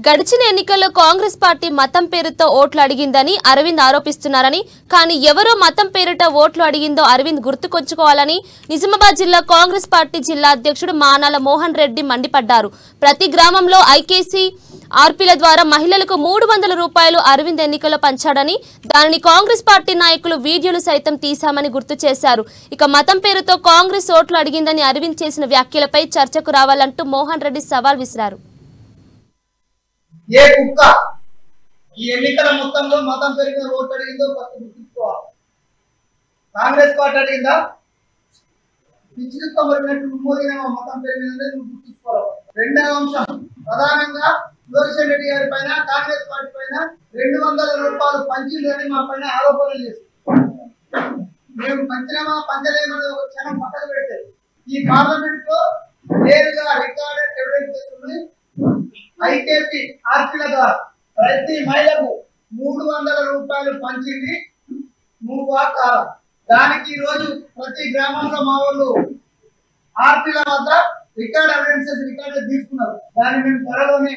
గడిచిన ఎన్నికల్లో కాంగ్రెస్ పార్టీ మతం పేరుతో ఓట్లు అడిగిందని అరవింద్ ఆరోపిస్తున్నారని, కానీ ఎవరో మతం పేరిట ఓట్లు అడిగిందో అరవింద్ గుర్తుకొచ్చుకోవాలని నిజామాబాద్ జిల్లా కాంగ్రెస్ పార్టీ జిల్లా అధ్యక్షుడు మానాల మోహన్ రెడ్డి మండిపడ్డారు. ప్రతి గ్రామంలో ఐకేసీ ఆర్పీల ద్వారా మహిళలకు 300 రూపాయలు అరవింద్ ఎన్నికల్లో పంచాడని, దానిని కాంగ్రెస్ పార్టీ నాయకులు వీడియోలు సైతం తీశామని గుర్తు చేశారు. ఇక మతం పేరుతో కాంగ్రెస్ ఓట్లు అడిగిందని అరవింద్ చేసిన వ్యాఖ్యలపై చర్చకు రావాలంటూ మోహన్ రెడ్డి సవాల్ విసిరారు. ఏ కుక్క ఈ ఎన్నికల మొత్తంలో మతం పెరిగిన ఓటు అడిగిందో గుర్తుంచుకోవాలి. కాంగ్రెస్ పార్టీ అడిగిందా? పిచ్చిక మరిగినట్టు మోదీన మతం పెరిగిందని గుర్తుంచుకోవాలి. రెండవ అంశం, ప్రధానంగా సుదర్శన్ రెడ్డి గారి పైన కాంగ్రెస్ పార్టీ పైన 200 రూపాయలు పంచిందని మా పైన ఆరోపణలు చేస్తారు. మేము పంచినామా పంచలేమని ఒక క్షణం పక్కన పెట్టారు. ఈ పార్లమెంట్ లో నేరుగా రికార్డెడ్ ఎవిడెన్స్ ఉన్నాయి. ఐకేపీ ఆర్పీల ద్వారా ప్రతి మహిళకు 300 రూపాయలు పంచింది నువ్వా కాదా? దానికి ఈ రోజు ప్రతి గ్రామంలో మా వాళ్ళు ఆర్పీల వద్ద రికార్డ్ ఎవిడెన్సెస్ తీసుకున్నారు. దాన్ని మేము త్వరలోనే